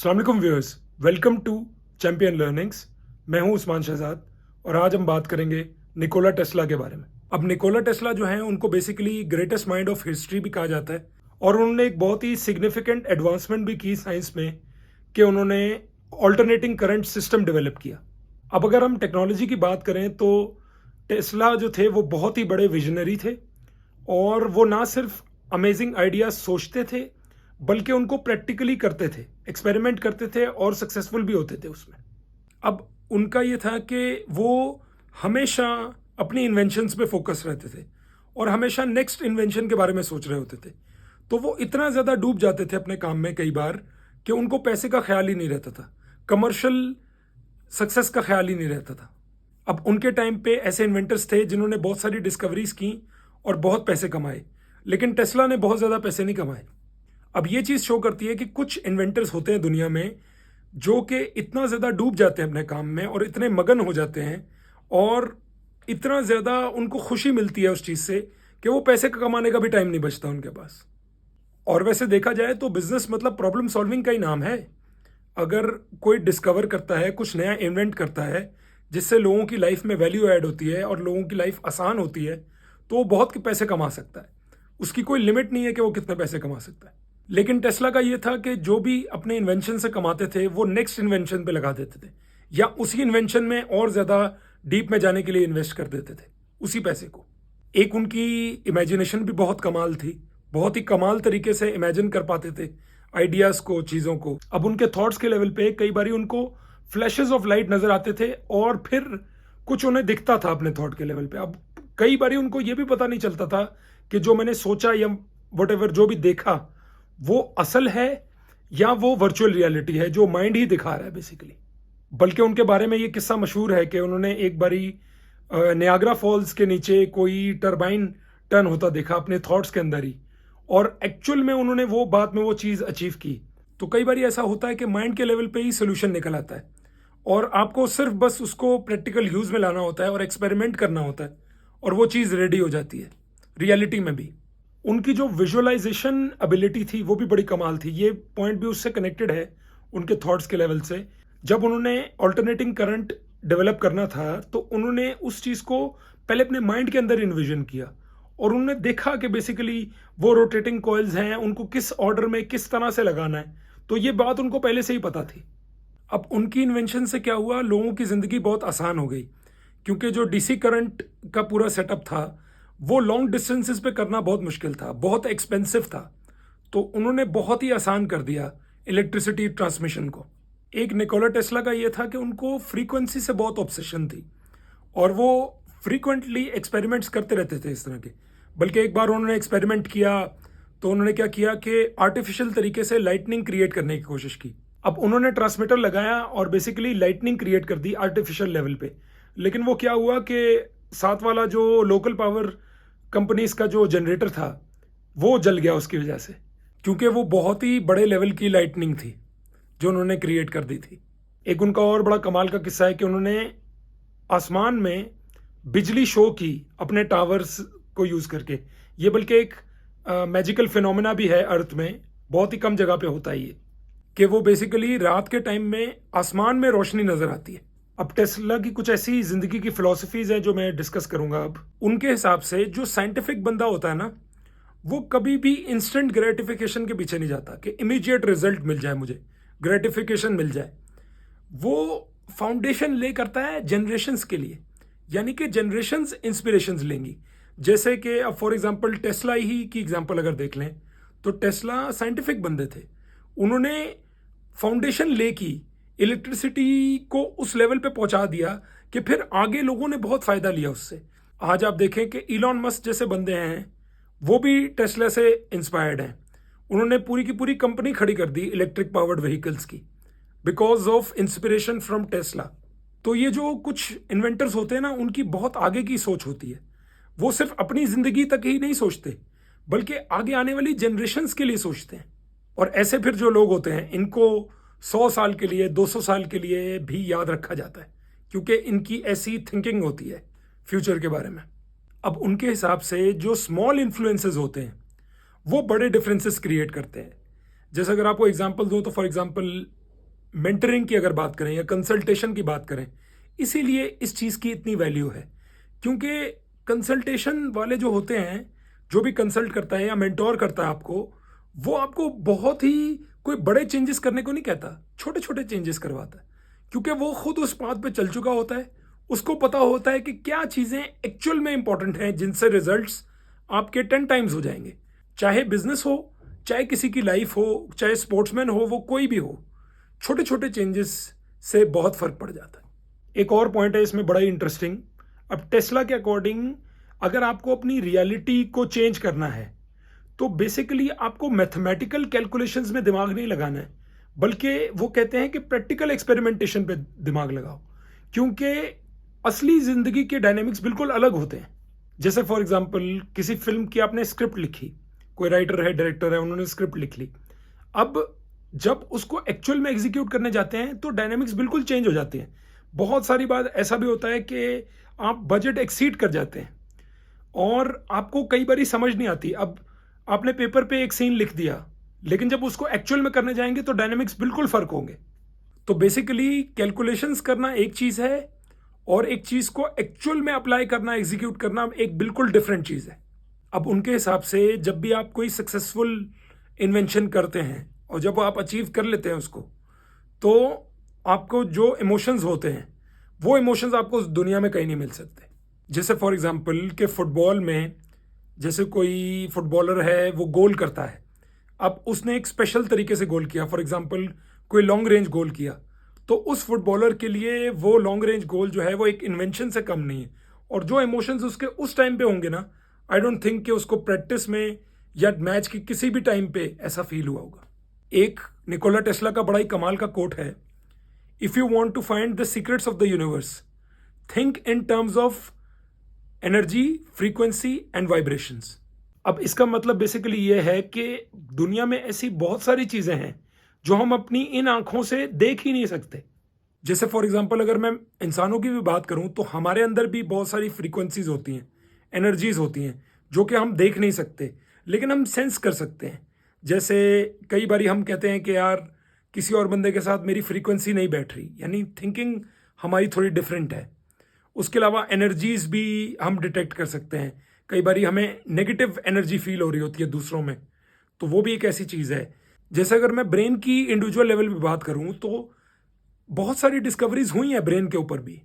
अस्सलाम वालेकुम viewers, welcome to champion learnings. मैं हूं उस्मान शहजाद और आज हम बात करेंगे निकोला टेस्ला के बारे में। अब निकोला टेस्ला जो है उनको basically greatest mind of history भी कहा जाता है और उन्होंने एक बहुत ही सिग्निफिकेंट एडवांसमेंट भी की साइंस में कि उन्होंने ऑल्टरनेटिंग करंट सिस्टम डेवलप किया। अब अगर हम टेक्नोलॉजी की बात करें तो टेस्ला जो थे वो बहुत ही बड़े विजनरी थे और वो ना सिर्फ अमेजिंग आइडियाज सोचते थे बल्कि उनको प्रैक्टिकली करते थे, एक्सपेरिमेंट करते थे और सक्सेसफुल भी होते थे उसमें। अब उनका ये था कि वो हमेशा अपनी इन्वेंशंस पे फोकस रहते थे और हमेशा नेक्स्ट इन्वेंशन के बारे में सोच रहे होते थे। तो वो इतना ज़्यादा डूब जाते थे अपने काम में कई बार कि उनको पैसे का ख्याल ही नहीं रहता था, कमर्शियल सक्सेस का ख्याल ही नहीं रहता था। अब उनके टाइम पे ऐसे इन्वेंटर्स थे जिन्होंने बहुत सारी डिस्कवरीज की और बहुत पैसे कमाए, लेकिन टेस्ला ने बहुत ज़्यादा पैसे नहीं कमाए। अब ये चीज़ शो करती है कि कुछ इन्वेंटर्स होते हैं दुनिया में जो कि इतना ज़्यादा डूब जाते हैं अपने काम में और इतने मगन हो जाते हैं और इतना ज़्यादा उनको खुशी मिलती है उस चीज़ से कि वो पैसे कमाने का भी टाइम नहीं बचता उनके पास। और वैसे देखा जाए तो बिजनेस मतलब प्रॉब्लम सॉल्विंग का ही नाम है। अगर कोई डिस्कवर करता है, कुछ नया इन्वेंट करता है जिससे लोगों की लाइफ में वैल्यू ऐड होती है और लोगों की लाइफ आसान होती है, तो वो बहुत पैसे कमा सकता है। उसकी कोई लिमिट नहीं है कि वो कितने पैसे कमा सकता है। लेकिन टेस्ला का ये था कि जो भी अपने इन्वेंशन से कमाते थे वो नेक्स्ट इन्वेंशन पे लगा देते थे या उसी इन्वेंशन में और ज़्यादा डीप में जाने के लिए इन्वेस्ट कर देते थे उसी पैसे को। एक उनकी इमेजिनेशन भी बहुत कमाल थी, बहुत ही कमाल तरीके से इमेजिन कर पाते थे आइडियाज़ को, चीज़ों को। अब उनके थॉट्स के लेवल पे कई बार उनको फ्लैशेस ऑफ लाइट नज़र आते थे और फिर कुछ उन्हें दिखता था अपने थॉट के लेवल पे। अब कई बार उनको ये भी पता नहीं चलता था कि जो मैंने सोचा या वट जो भी देखा वो असल है या वो वर्चुअल रियलिटी है जो माइंड ही दिखा रहा है बेसिकली। बल्कि उनके बारे में ये किस्सा मशहूर है कि उन्होंने एक बारी नियाग्रा फॉल्स के नीचे कोई टरबाइन टर्न होता देखा अपने थॉट्स के अंदर ही, और एक्चुअल में उन्होंने वो बात में वो चीज़ अचीव की। तो कई बार ऐसा होता है कि माइंड के लेवल पे ही सोल्यूशन निकल आता है और आपको सिर्फ बस उसको प्रैक्टिकल यूज़ में लाना होता है और एक्सपेरिमेंट करना होता है और वो चीज़ रेडी हो जाती है रियलिटी में भी। उनकी जो विजुअलाइजेशन एबिलिटी थी वो भी बड़ी कमाल थी। ये पॉइंट भी उससे कनेक्टेड है उनके थॉट्स के लेवल से। जब उन्होंने ऑल्टरनेटिंग करंट डेवलप करना था तो उन्होंने उस चीज़ को पहले अपने माइंड के अंदर इन्विजन किया और उन्होंने देखा कि बेसिकली वो रोटेटिंग कॉइल्स हैं, उनको किस ऑर्डर में किस तरह से लगाना है। तो ये बात उनको पहले से ही पता थी। अब उनकी इन्वेंशन से क्या हुआ, लोगों की ज़िंदगी बहुत आसान हो गई क्योंकि जो डीसी करंट का पूरा सेटअप था वो लॉन्ग डिस्टेंसेस पे करना बहुत मुश्किल था, बहुत एक्सपेंसिव था। तो उन्होंने बहुत ही आसान कर दिया इलेक्ट्रिसिटी ट्रांसमिशन को। एक निकोला टेस्ला का ये था कि उनको फ्रीक्वेंसी से बहुत ऑब्सेशन थी और वो फ्रीक्वेंटली एक्सपेरिमेंट्स करते रहते थे इस तरह के। बल्कि एक बार उन्होंने एक्सपेरिमेंट किया तो उन्होंने क्या किया कि आर्टिफिशियल तरीके से लाइटनिंग क्रिएट करने की कोशिश की। अब उन्होंने ट्रांसमीटर लगाया और बेसिकली लाइटनिंग क्रिएट कर दी आर्टिफिशियल लेवल पे। लेकिन वो क्या हुआ कि साथ वाला जो लोकल पावर कंपनीज का जो जनरेटर था वो जल गया उसकी वजह से, क्योंकि वो बहुत ही बड़े लेवल की लाइटनिंग थी जो उन्होंने क्रिएट कर दी थी। एक उनका और बड़ा कमाल का किस्सा है कि उन्होंने आसमान में बिजली शो की अपने टावर्स को यूज़ करके। ये बल्कि एक मैजिकल फिनोमेना भी है अर्थ में, बहुत ही कम जगह पे होता है ये, कि वो बेसिकली रात के टाइम में आसमान में रोशनी नज़र आती है। अब टेस्ला की कुछ ऐसी जिंदगी की फिलॉसफीज हैं जो मैं डिस्कस करूंगा। अब उनके हिसाब से जो साइंटिफिक बंदा होता है ना, वो कभी भी इंस्टेंट ग्रेटिफिकेशन के पीछे नहीं जाता कि इमीडिएट रिजल्ट मिल जाए, मुझे ग्रेटिफिकेशन मिल जाए। वो फाउंडेशन ले करता है जनरेशंस के लिए, यानी कि जनरेशंस इंस्पिरेशंस लेंगी। जैसे कि अब फॉर एग्जांपल टेस्ला ही की एग्जांपल अगर देख लें तो टेस्ला साइंटिफिक बंदे थे, उन्होंने फाउंडेशन ले की, इलेक्ट्रिसिटी को उस लेवल पे पहुंचा दिया कि फिर आगे लोगों ने बहुत फायदा लिया उससे। आज आप देखें कि इलॉन मस्क जैसे बंदे हैं वो भी टेस्ला से इंस्पायर्ड हैं। उन्होंने पूरी की पूरी कंपनी खड़ी कर दी इलेक्ट्रिक पावर्ड व्हीकल्स की because of inspiration from Tesla. तो ये जो कुछ इन्वेंटर्स होते हैं ना, उनकी बहुत आगे की सोच होती है। वो सिर्फ अपनी जिंदगी तक ही नहीं सोचते बल्कि आगे आने वाली जनरेशन्स के लिए सोचते हैं। और ऐसे फिर जो लोग होते हैं इनको 100 साल के लिए, 200 साल के लिए भी याद रखा जाता है क्योंकि इनकी ऐसी थिंकिंग होती है फ्यूचर के बारे में। अब उनके हिसाब से जो स्मॉल इन्फ्लुएंसेस होते हैं वो बड़े डिफरेंसेस क्रिएट करते हैं। जैसे अगर आपको एग्जांपल दूं तो फॉर एग्जांपल मेंटरिंग की अगर बात करें या कंसल्टेशन की बात करें, इसीलिए इस चीज़ की इतनी वैल्यू है, क्योंकि कंसल्टेशन वाले जो होते हैं, जो भी कंसल्ट करता है या मेंटोर करता है आपको, वो आपको बहुत ही कोई बड़े चेंजेस करने को नहीं कहता, छोटे छोटे चेंजेस करवाता है, क्योंकि वो खुद उस पाथ पे चल चुका होता है। उसको पता होता है कि क्या चीज़ें एक्चुअल में इंपॉर्टेंट हैं, जिनसे रिजल्ट्स आपके 10 टाइम्स हो जाएंगे। चाहे बिजनेस हो, चाहे किसी की लाइफ हो, चाहे स्पोर्ट्समैन हो, वो कोई भी हो, छोटे छोटे चेंजेस से बहुत फर्क पड़ जाता है। एक और पॉइंट है इसमें बड़ा ही इंटरेस्टिंग। अब टेस्ला के अकॉर्डिंग अगर आपको अपनी रियलिटी को चेंज करना है तो बेसिकली आपको मैथमेटिकल कैलकुलेशंस में दिमाग नहीं लगाना है, बल्कि वो कहते हैं कि प्रैक्टिकल एक्सपेरिमेंटेशन पे दिमाग लगाओ, क्योंकि असली जिंदगी के डायनेमिक्स बिल्कुल अलग होते हैं। जैसे फॉर एग्जांपल किसी फिल्म की आपने स्क्रिप्ट लिखी, कोई राइटर है, डायरेक्टर है, उन्होंने स्क्रिप्ट लिख ली। अब जब उसको एक्चुअल में एग्जीक्यूट करने जाते हैं तो डायनेमिक्स बिल्कुल चेंज हो जाते हैं। बहुत सारी बार ऐसा भी होता है कि आप बजट एक्सीड कर जाते हैं और आपको कई बार समझ नहीं आती। अब आपने पेपर पे एक सीन लिख दिया, लेकिन जब उसको एक्चुअल में करने जाएंगे तो डायनेमिक्स बिल्कुल फर्क होंगे। तो बेसिकली कैलकुलेशंस करना एक चीज है और एक चीज को एक्चुअल में अप्लाई करना, एग्जीक्यूट करना एक बिल्कुल डिफरेंट चीज है। अब उनके हिसाब से जब भी आप कोई सक्सेसफुल इन्वेंशन करते हैं और जब आप अचीव कर लेते हैं उसको, तो आपको जो इमोशंस होते हैं वो इमोशंस आपको उस दुनिया में कहीं नहीं मिल सकते। जैसे फॉर एग्जांपल कि फुटबॉल में जैसे कोई फुटबॉलर है, वो गोल करता है। अब उसने एक स्पेशल तरीके से गोल किया, फॉर एग्जांपल कोई लॉन्ग रेंज गोल किया, तो उस फुटबॉलर के लिए वो लॉन्ग रेंज गोल जो है वो एक इन्वेंशन से कम नहीं है। और जो इमोशंस उसके उस टाइम पे होंगे ना, आई डोंट थिंक कि उसको प्रैक्टिस में या मैच के किसी भी टाइम पे ऐसा फील हुआ होगा। एक निकोला टेस्ला का बड़ा ही कमाल का कोट है, if you want to find the secrets of the universe, think in terms of energy, frequency and vibrations. अब इसका मतलब बेसिकली ये है कि दुनिया में ऐसी बहुत सारी चीजें हैं जो हम अपनी इन आंखों से देख ही नहीं सकते। जैसे फॉर एग्जांपल अगर मैं इंसानों की भी बात करूं तो हमारे अंदर भी बहुत सारी फ्रीक्वेंसीज होती हैं, एनर्जीज होती हैं, जो कि हम देख नहीं सकते लेकिन हम सेंस कर सकते हैं। जैसे कई बारी हम कहते हैं कि यार किसी और बंदे के साथ मेरी फ्रीक्वेंसी नहीं बैठ रही, यानी थिंकिंग हमारी थोड़ी डिफरेंट है। उसके अलावा एनर्जीज भी हम डिटेक्ट कर सकते हैं। कई बारी हमें नेगेटिव एनर्जी फील हो रही होती है दूसरों में, तो वो भी एक ऐसी चीज़ है। जैसे अगर मैं ब्रेन की इंडिविजुअल लेवल पे बात करूं तो बहुत सारी डिस्कवरीज हुई हैं ब्रेन के ऊपर भी,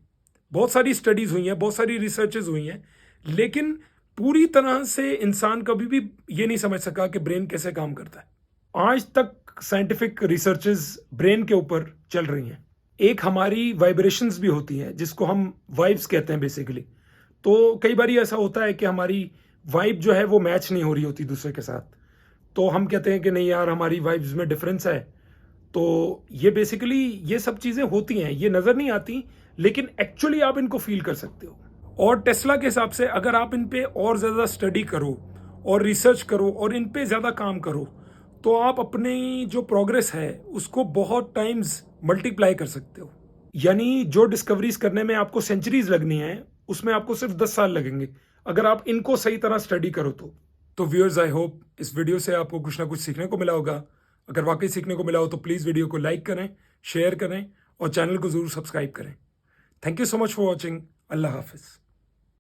बहुत सारी स्टडीज हुई हैं, बहुत सारी रिसर्चेज हुई हैं, लेकिन पूरी तरह से इंसान कभी भी ये नहीं समझ सका कि ब्रेन कैसे काम करता है। आज तक साइंटिफिक रिसर्चेज ब्रेन के ऊपर चल रही हैं। एक हमारी वाइब्रेशंस भी होती हैं जिसको हम वाइब्स कहते हैं बेसिकली। तो कई बार ऐसा होता है कि हमारी वाइब जो है वो मैच नहीं हो रही होती दूसरे के साथ, तो हम कहते हैं कि नहीं यार हमारी वाइब्स में डिफरेंस है। तो ये बेसिकली ये सब चीज़ें होती हैं, ये नज़र नहीं आती लेकिन एक्चुअली आप इनको फील कर सकते हो। और टेस्ला के हिसाब से अगर आप इन पे और ज़्यादा स्टडी करो और रिसर्च करो और इन पे ज़्यादा काम करो तो आप अपनी जो प्रोग्रेस है उसको बहुत टाइम्स मल्टीप्लाई कर सकते हो। यानी जो डिस्कवरीज करने में आपको सेंचुरीज लगनी है उसमें आपको सिर्फ 10 साल लगेंगे अगर आप इनको सही तरह स्टडी करो तो व्यूअर्स, आई होप इस वीडियो से आपको कुछ ना कुछ सीखने को मिला होगा। अगर वाकई सीखने को मिला हो तो प्लीज़ वीडियो को लाइक करें, शेयर करें और चैनल को ज़रूर सब्सक्राइब करें। Thank you so much for watching. Allah हाफिज़।